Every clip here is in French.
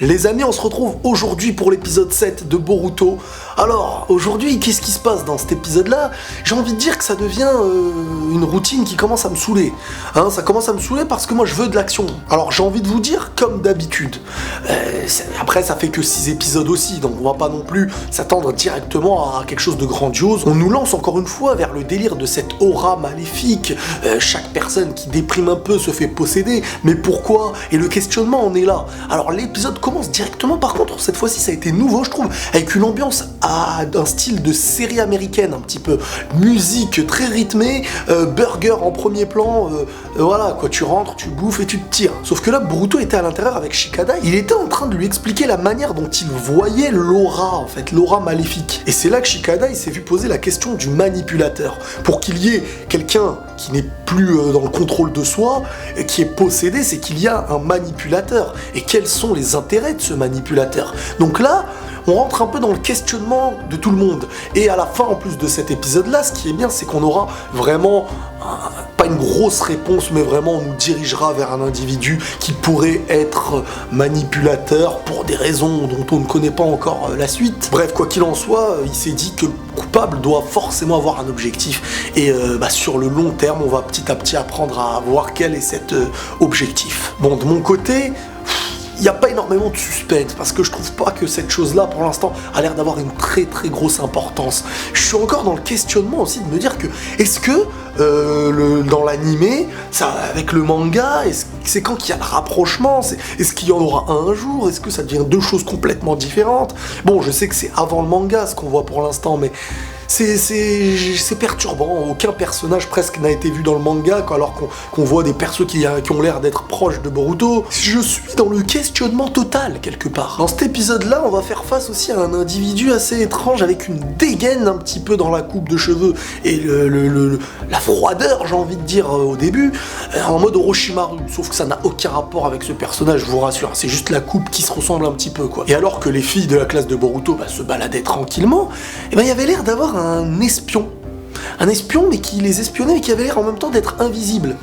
Les amis, on se retrouve aujourd'hui pour l'épisode 7 de Boruto. Alors, aujourd'hui, qu'est-ce qui se passe dans cet épisode-là? J'ai envie de dire que ça devient une routine qui commence à me saouler. Ça commence à me saouler parce que moi, je veux de l'action. Alors, j'ai envie de vous dire, comme d'habitude. Après, ça fait que 6 épisodes aussi, donc on va pas non plus s'attendre directement à quelque chose de grandiose. On nous lance encore une fois vers le délire de cette aura maléfique. Chaque personne qui déprime un peu se fait posséder. Mais pourquoi? Et le questionnement en est là. Alors, l'épisode commence directement, par contre cette fois-ci ça a été nouveau je trouve, avec une ambiance d'un style de série américaine un petit peu, musique très rythmée, burger en premier plan, voilà quoi, tu rentres, tu bouffes et tu te tires. Sauf que là Boruto était à l'intérieur avec Shikadai, il était en train de lui expliquer la manière dont il voyait l'aura en fait, l'aura maléfique. Et c'est là que Shikadai s'est vu poser la question du manipulateur. Pour qu'il y ait quelqu'un qui n'est plus dans le contrôle de soi, qui est possédé, c'est qu'il y a un manipulateur. Et quels sont les intérêts de ce manipulateur? Donc là, on rentre un peu dans le questionnement de tout le monde. Et à la fin, en plus de cet épisode-là, ce qui est bien, c'est qu'on aura vraiment, pas une grosse réponse, mais vraiment on nous dirigera vers un individu qui pourrait être manipulateur pour des raisons dont on ne connaît pas encore la suite. Bref, quoi qu'il en soit, il s'est dit que le coupable doit forcément avoir un objectif. Et sur le long terme, on va petit à petit apprendre à voir quel est cet objectif. Bon, de mon côté, il n'y a pas énormément de suspense parce que je trouve pas que cette chose-là, pour l'instant, a l'air d'avoir une très très grosse importance. Je suis encore dans le questionnement aussi de me dire que est-ce que dans l'animé, avec le manga, c'est quand qu'il y a le rapprochement? Est-ce qu'il y en aura un jour? Est-ce que ça devient deux choses complètement différentes? Bon, je sais que c'est avant le manga ce qu'on voit pour l'instant, mais c'est perturbant. Aucun personnage presque n'a été vu dans le manga, quoi, alors qu'on voit des persos qui ont l'air d'être proches de Boruto. Je suis dans le questionnement total quelque part. Dans cet épisode-là, on va faire face aussi à un individu assez étrange avec une dégaine un petit peu dans la coupe de cheveux et la froideur, j'ai envie de dire au début, en mode Orochimaru. Sauf que ça n'a aucun rapport avec ce personnage, je vous rassure. C'est juste la coupe qui se ressemble un petit peu, quoi. Et alors que les filles de la classe de Boruto se baladaient tranquillement, il y avait l'air d'avoir un espion mais qui les espionnait mais qui avait l'air en même temps d'être invisible.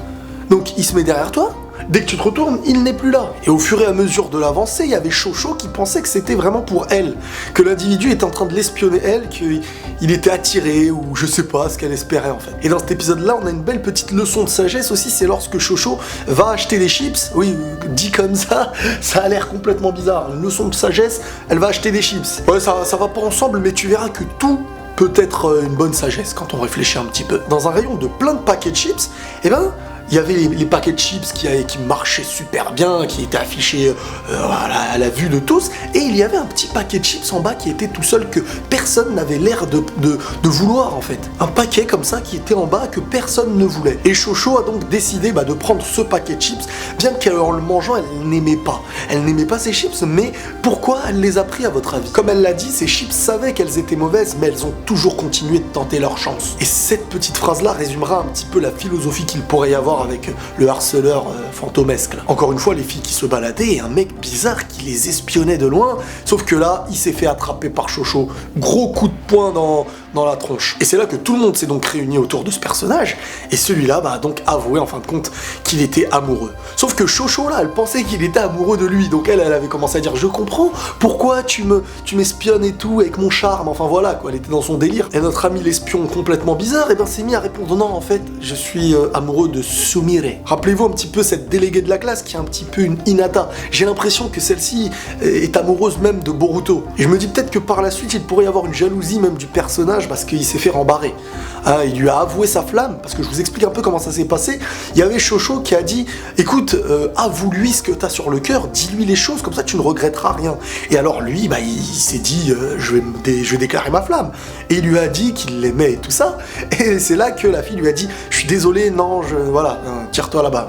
Donc il se met derrière toi, dès que tu te retournes, il n'est plus là. Et au fur et à mesure de l'avancée, il y avait Shosho qui pensait que c'était vraiment pour elle, que l'individu était en train de l'espionner elle, qu'il était attiré ou je sais pas ce qu'elle espérait en fait. Et dans cet épisode-là, on a une belle petite leçon de sagesse aussi, c'est lorsque Shosho va acheter des chips. Oui, dit comme ça a l'air complètement bizarre. Une leçon de sagesse, elle va acheter des chips. Ouais, ça va pas ensemble, mais tu verras que tout peut être une bonne sagesse quand on réfléchit un petit peu. Dans un rayon de plein de paquets de chips, il y avait les paquets de chips qui marchaient super bien, qui étaient affichés à la vue de tous, et il y avait un petit paquet de chips en bas qui était tout seul, que personne n'avait l'air de vouloir en fait. Un paquet comme ça qui était en bas que personne ne voulait. Et Shosho a donc décidé de prendre ce paquet de chips, bien qu'en le mangeant, elle n'aimait pas. Elle n'aimait pas ces chips, mais pourquoi elle les a pris à votre avis? Comme elle l'a dit, ces chips savaient qu'elles étaient mauvaises, mais elles ont toujours continué de tenter leur chance. Et cette petite phrase-là résumera un petit peu la philosophie qu'il pourrait y avoir avec le harceleur fantomesque. Là. Encore une fois, les filles qui se baladaient et un mec bizarre qui les espionnait de loin, sauf que là, il s'est fait attraper par Shosho. Gros coup de poing dans la tronche. Et c'est là que tout le monde s'est donc réuni autour de ce personnage, et celui-là a donc avoué en fin de compte qu'il était amoureux. Sauf que Shosho là, elle pensait qu'il était amoureux de lui, donc elle avait commencé à dire je comprends, pourquoi tu m'espionnes et tout avec mon charme, enfin voilà quoi, elle était dans son délire. Et notre ami l'espion complètement bizarre, s'est mis à répondre non en fait, je suis amoureux de Sumire. Rappelez-vous un petit peu cette déléguée de la classe qui est un petit peu une Hinata. J'ai l'impression que celle-ci est amoureuse même de Boruto. Et je me dis peut-être que par la suite il pourrait y avoir une jalousie même du personnage parce qu'il s'est fait rembarrer. Il lui a avoué sa flamme, parce que je vous explique un peu comment ça s'est passé. Il y avait Shosho qui a dit écoute, avoue-lui ce que t'as sur le cœur, dis-lui les choses, comme ça tu ne regretteras rien. Et alors lui, il s'est dit je vais déclarer ma flamme. Et il lui a dit qu'il l'aimait et tout ça. Et c'est là que la fille lui a dit je suis désolé, non, tire-toi là-bas.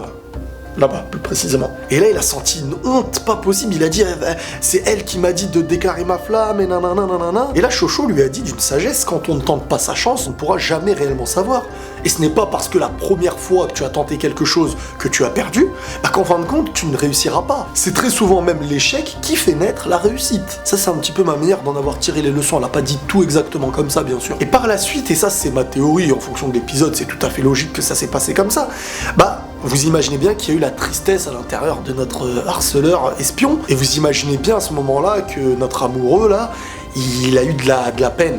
Là-bas, plus précisément. Et là, il a senti une honte pas possible. Il a dit, c'est elle qui m'a dit de déclarer ma flamme, et nanana. Et là, Shosho lui a dit d'une sagesse, quand on ne tente pas sa chance, on ne pourra jamais réellement savoir. Et ce n'est pas parce que la première fois que tu as tenté quelque chose que tu as perdu, qu'en fin de compte, tu ne réussiras pas. C'est très souvent même l'échec qui fait naître la réussite. Ça, c'est un petit peu ma manière d'en avoir tiré les leçons. Elle n'a pas dit tout exactement comme ça, bien sûr. Et par la suite, et ça, c'est ma théorie, en fonction de l'épisode, c'est tout à fait logique que ça s'est passé comme ça, vous imaginez bien qu'il y a eu la tristesse à l'intérieur de notre harceleur espion, et vous imaginez bien à ce moment-là que notre amoureux, là, il a eu de la peine.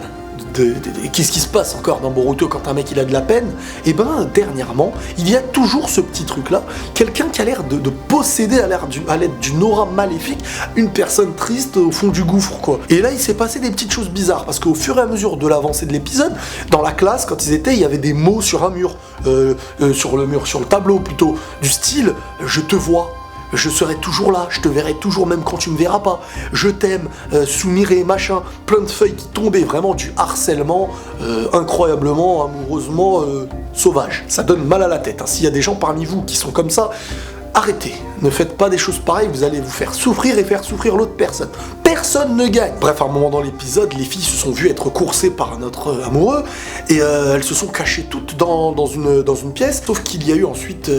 Qu'est-ce qui se passe encore dans Boruto quand un mec il a de la peine? Et ben dernièrement, il y a toujours ce petit truc là, quelqu'un qui a l'air de posséder à l'aide d'une aura maléfique une personne triste au fond du gouffre quoi. Et là il s'est passé des petites choses bizarres parce qu'au fur et à mesure de l'avancée de l'épisode, dans la classe quand ils étaient, il y avait des mots sur un mur, sur le tableau plutôt, du style je te vois. Je serai toujours là, je te verrai toujours même quand tu me verras pas. Je t'aime, Sumire, machin, plein de feuilles qui tombaient, vraiment du harcèlement incroyablement, amoureusement sauvage. Ça donne mal à la tête. Hein. S'il y a des gens parmi vous qui sont comme ça, arrêtez. Ne faites pas des choses pareilles, vous allez vous faire souffrir et faire souffrir l'autre personne. Personne ne gagne. Bref, à un moment dans l'épisode, les filles se sont vues être coursées par notre amoureux et elles se sont cachées toutes dans une pièce, sauf qu'il y a eu ensuite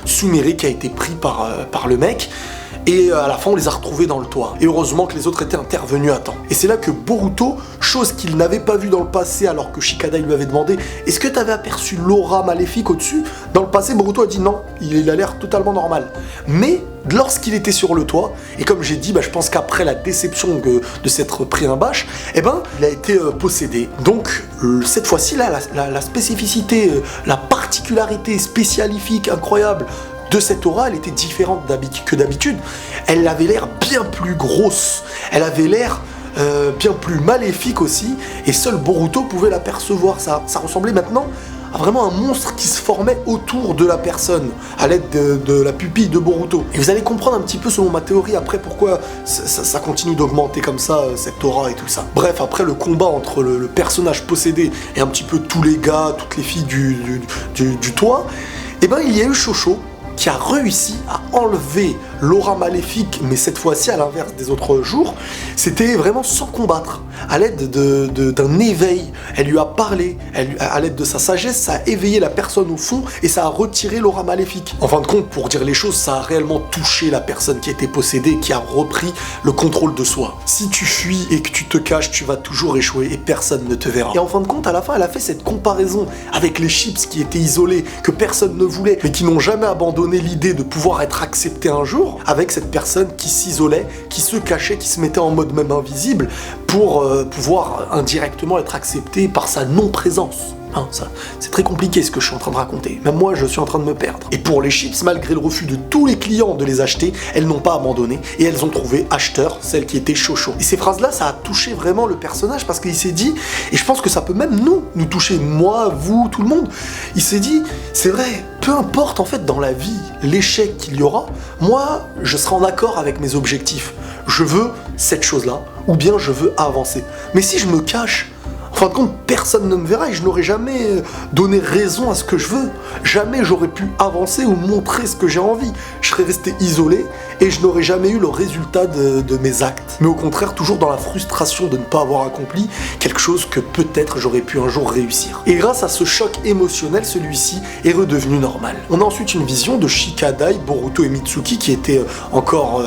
Sumire qui a été pris par le mec. Et à la fin, on les a retrouvés dans le toit. Et heureusement que les autres étaient intervenus à temps. Et c'est là que Boruto, chose qu'il n'avait pas vue dans le passé alors que Shikadai lui avait demandé « Est-ce que tu avais aperçu l'aura maléfique au-dessus ?» Dans le passé, Boruto a dit non, il a l'air totalement normal. Mais lorsqu'il était sur le toit, et comme j'ai dit, je pense qu'après la déception de s'être pris un bâche, il a été possédé. Donc cette fois-ci, là, la spécificité, la particularité spécialifique incroyable de cette aura, elle était différente que d'habitude. Elle avait l'air bien plus grosse, elle avait l'air bien plus maléfique aussi, et seul Boruto pouvait l'apercevoir. Ça ressemblait maintenant à vraiment un monstre qui se formait autour de la personne, à l'aide de la pupille de Boruto. Et vous allez comprendre un petit peu selon ma théorie après pourquoi ça continue d'augmenter comme ça, cette aura et tout ça. Bref, après le combat entre le personnage possédé et un petit peu tous les gars, toutes les filles du toit, il y a eu Shosho, qui a réussi à enlever l'aura maléfique, mais cette fois-ci à l'inverse des autres jours, c'était vraiment sans combattre, à l'aide d'un éveil. Elle lui a parlé, à l'aide de sa sagesse, ça a éveillé la personne au fond et ça a retiré l'aura maléfique. En fin de compte, pour dire les choses, ça a réellement touché la personne qui était possédée, qui a repris le contrôle de soi. Si tu fuis et que tu te caches, tu vas toujours échouer et personne ne te verra. Et en fin de compte, à la fin, elle a fait cette comparaison avec les chips qui étaient isolés, que personne ne voulait, mais qui n'ont jamais abandonné l'idée de pouvoir être accepté un jour, avec cette personne qui s'isolait, qui se cachait, qui se mettait en mode même invisible pour pouvoir indirectement être accepté par sa non-présence. Hein, ça, c'est très compliqué ce que je suis en train de raconter. Même moi, je suis en train de me perdre. Et pour les chips, malgré le refus de tous les clients de les acheter, elles n'ont pas abandonné et elles ont trouvé acheteur, celle qui était Shosho. Et ces phrases-là, ça a touché vraiment le personnage parce qu'il s'est dit, et je pense que ça peut même nous toucher, moi, vous, tout le monde. Il s'est dit, c'est vrai, peu importe en fait dans la vie l'échec qu'il y aura, moi, je serai en accord avec mes objectifs. Je veux cette chose-là, ou bien je veux avancer. Mais si je me cache, en fin de compte, personne ne me verra et je n'aurais jamais donné raison à ce que je veux. Jamais j'aurais pu avancer ou montrer ce que j'ai envie. Je serais resté isolé et je n'aurais jamais eu le résultat de mes actes. Mais au contraire, toujours dans la frustration de ne pas avoir accompli quelque chose que peut-être j'aurais pu un jour réussir. Et grâce à ce choc émotionnel, celui-ci est redevenu normal. On a ensuite une vision de Shikadai, Boruto et Mitsuki qui étaient encore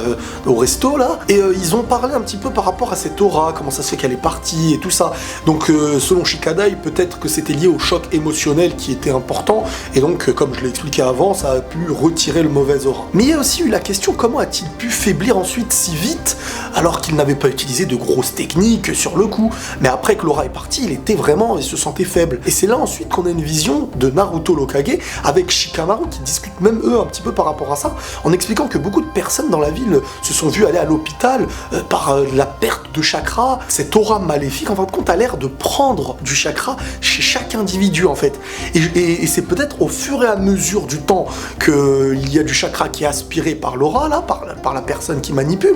au resto là. Et ils ont parlé un petit peu par rapport à cette aura, comment ça se fait qu'elle est partie et tout ça. Donc selon Shikadai, peut-être que c'était lié au choc émotionnel qui était important, et donc, comme je l'ai expliqué avant, ça a pu retirer le mauvais aura. Mais il y a aussi eu la question, comment a-t-il pu faiblir ensuite si vite, alors qu'il n'avait pas utilisé de grosses techniques sur le coup. Mais après que l'aura est partie, il se sentait faible. Et c'est là ensuite qu'on a une vision de Naruto l'Hokage, avec Shikamaru, qui discutent même eux un petit peu par rapport à ça, en expliquant que beaucoup de personnes dans la ville se sont vues aller à l'hôpital par la perte de chakra. Cette aura maléfique, en fin de compte, a l'air de prendre du chakra chez chaque individu en fait. Et c'est peut-être au fur et à mesure du temps qu'il y a du chakra qui est aspiré par l'aura, là, par la personne qui manipule,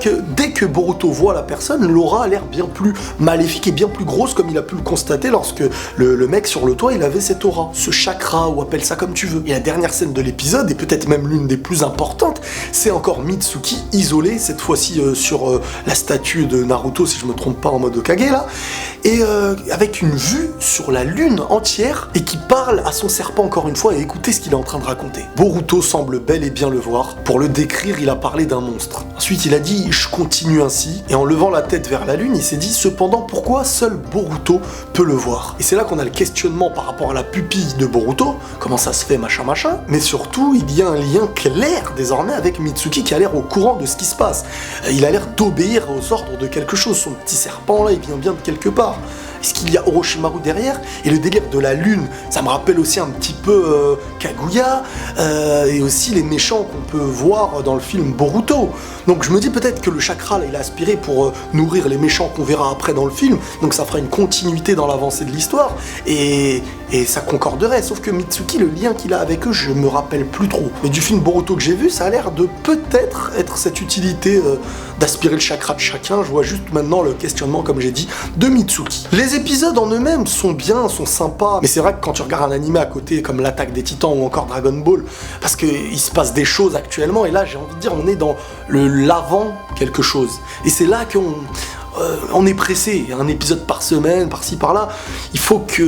que dès que Boruto voit la personne, l'aura a l'air bien plus maléfique et bien plus grosse comme il a pu le constater lorsque le mec sur le toit, il avait cette aura, ce chakra, ou appelle ça comme tu veux. Et la dernière scène de l'épisode, et peut-être même l'une des plus importantes, c'est encore Mitsuki isolé, cette fois-ci sur la statue de Naruto, si je me trompe pas, en mode Hokage là, et avec une vue sur la lune entière et qui parle à son serpent encore une fois et écoutez ce qu'il est en train de raconter. Boruto semble bel et bien le voir. Pour le décrire, il a parlé d'un monstre. Ensuite, il a dit « je continue ainsi » et en levant la tête vers la lune, il s'est dit « cependant, pourquoi seul Boruto peut le voir ?» Et c'est là qu'on a le questionnement par rapport à la pupille de Boruto, comment ça se fait, machin, machin, mais surtout, il y a un lien clair désormais avec Mitsuki qui a l'air au courant de ce qui se passe. Il a l'air d'obéir aux ordres de quelque chose. Son petit serpent là, il vient bien de quelque part. Est-ce qu'il y a Orochimaru derrière? Et le délire de la lune, ça me rappelle aussi un petit peu Kaguya, et aussi les méchants qu'on peut voir dans le film Boruto. Donc je me dis peut-être que le chakra là, il a aspiré pour nourrir les méchants qu'on verra après dans le film, donc ça fera une continuité dans l'avancée de l'histoire, et ça concorderait, sauf que Mitsuki, le lien qu'il a avec eux, je me rappelle plus trop. Mais du film Boruto que j'ai vu, ça a l'air de peut-être être cette utilité d'aspirer le chakra de chacun. Je vois juste maintenant le questionnement, comme j'ai dit, de Mitsuki. Les épisodes en eux-mêmes sont bien, sont sympas, mais c'est vrai que quand tu regardes un animé à côté comme l'Attaque des Titans ou encore Dragon Ball, parce qu'il se passe des choses actuellement, et là j'ai envie de dire on est dans l'avant quelque chose. Et c'est là qu'on est pressé, un épisode par semaine, par-ci, par-là, il faut que...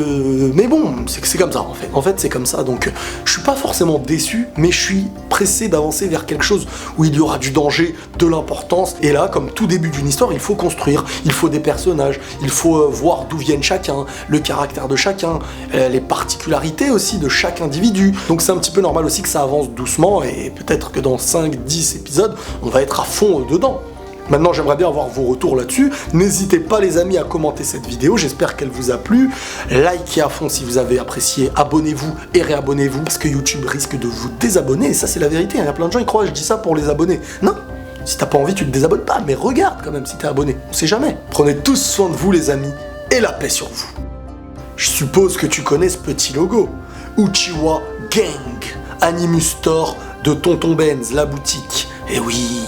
Mais bon, c'est comme ça en fait. En fait c'est comme ça, donc je suis pas forcément déçu, mais je suis pressé d'avancer vers quelque chose où il y aura du danger, de l'importance, et là, comme tout début d'une histoire, il faut construire, il faut des personnages, il faut voir d'où viennent chacun, le caractère de chacun, les particularités aussi de chaque individu, donc c'est un petit peu normal aussi que ça avance doucement, et peut-être que dans 5-10 épisodes, on va être à fond dedans. Maintenant, j'aimerais bien avoir vos retours là-dessus. N'hésitez pas les amis à commenter cette vidéo, j'espère qu'elle vous a plu. Likez à fond si vous avez apprécié, abonnez-vous et réabonnez-vous parce que YouTube risque de vous désabonner et ça c'est la vérité, il y a plein de gens qui croient que je dis ça pour les abonnés. Non, si t'as pas envie tu te désabonnes pas, mais regarde quand même si t'es abonné, on sait jamais. Prenez tous soin de vous les amis et la paix sur vous. Je suppose que tu connais ce petit logo. Uchiwa Gang, Animus Store de Tonton Benz, la boutique. Et oui.